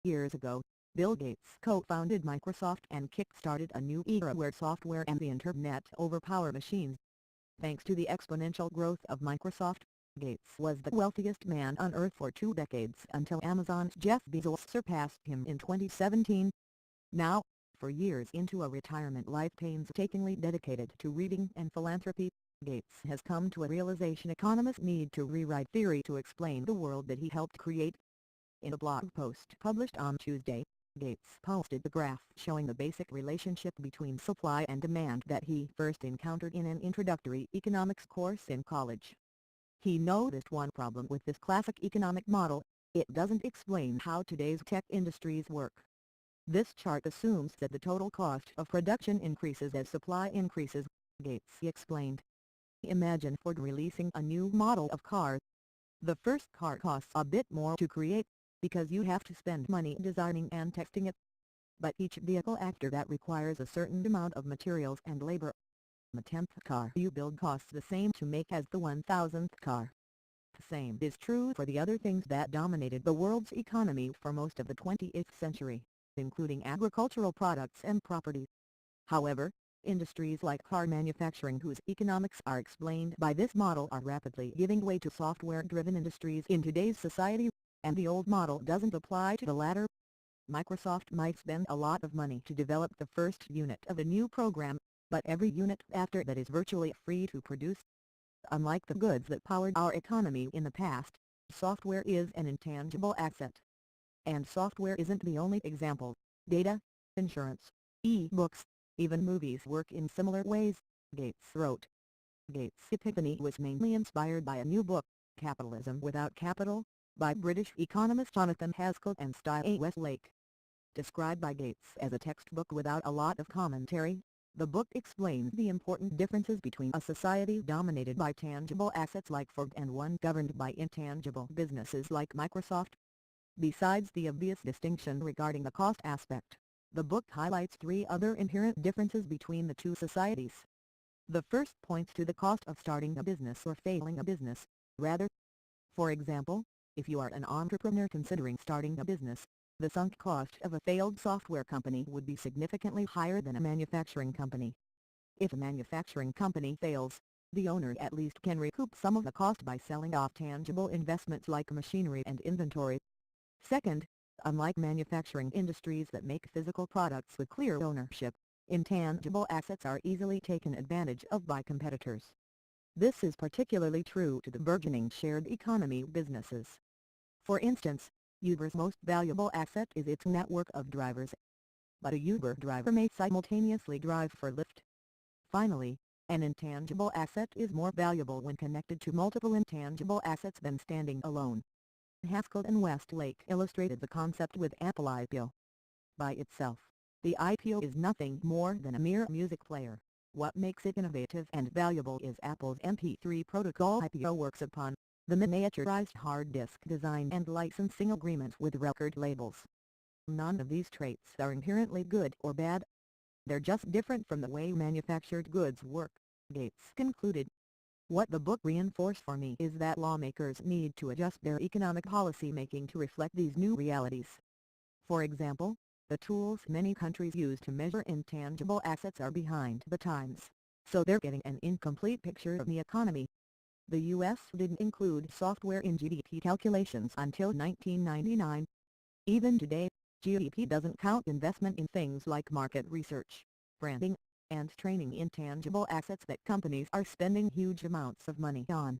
Years ago, Bill Gates co-founded Microsoft and kick-started a new era where software and the Internet overpower machines. Thanks to the exponential growth of Microsoft, Gates was the wealthiest man on Earth for 2 decades until Amazon's Jeff Bezos surpassed him in 2017. Now, for years into a retirement life painstakingly dedicated to reading and philanthropy, Gates has come to a realization economists need to rewrite theory to explain the world that he helped create. In a blog post published on Tuesday, Gates posted the graph showing the basic relationship between supply and demand that he first encountered in an introductory economics course in college. He noticed one problem with this classic economic model: it doesn't explain how today's tech industries work. This chart assumes that the total cost of production increases as supply increases, Gates explained. Imagine Ford releasing a new model of car. The first car costs a bit more to create, because you have to spend money designing and testing it. But each vehicle after that requires a certain amount of materials and labor. The 10th car you build costs the same to make as the 1000th car. The same is true for the other things that dominated the world's economy for most of the 20th century, including agricultural products and property. However, industries like car manufacturing, whose economics are explained by this model, are rapidly giving way to software-driven industries in today's society, and the old model doesn't apply to the latter. Microsoft might spend a lot of money to develop the first unit of a new program, but every unit after that is virtually free to produce. Unlike the goods that powered our economy in the past, software is an intangible asset. And software isn't the only example. Data, insurance, e-books, even movies work in similar ways, Gates wrote. Gates' epiphany was mainly inspired by a new book, Capitalism Without Capital, by British economist Jonathan Haskell and Style A. Westlake. Described by Gates as a textbook without a lot of commentary, the book explains the important differences between a society dominated by tangible assets like Ford and one governed by intangible businesses like Microsoft. Besides the obvious distinction regarding the cost aspect, the book highlights 3 other inherent differences between the two societies. The first points to the cost of starting a business or failing a business, rather. For example, if you are an entrepreneur considering starting a business, the sunk cost of a failed software company would be significantly higher than a manufacturing company. If a manufacturing company fails, the owner at least can recoup some of the cost by selling off tangible investments like machinery and inventory. Second, unlike manufacturing industries that make physical products with clear ownership, intangible assets are easily taken advantage of by competitors. This is particularly true to the burgeoning shared economy businesses. For instance, Uber's most valuable asset is its network of drivers. But a Uber driver may simultaneously drive for Lyft. Finally, an intangible asset is more valuable when connected to multiple intangible assets than standing alone. Haskell and Westlake illustrated the concept with Apple iPod. By itself, the iPod is nothing more than a mere music player. What makes it innovative and valuable is Apple's MP3 protocol iPod works upon, the miniaturized hard disk design and licensing agreements with record labels. None of these traits are inherently good or bad. They're just different from the way manufactured goods work, Gates concluded. What the book reinforced for me is that lawmakers need to adjust their economic policy making to reflect these new realities. For example, the tools many countries use to measure intangible assets are behind the times, so they're getting an incomplete picture of the economy. The U.S. didn't include software in GDP calculations until 1999. Even today, GDP doesn't count investment in things like market research, branding, and training, intangible assets that companies are spending huge amounts of money on.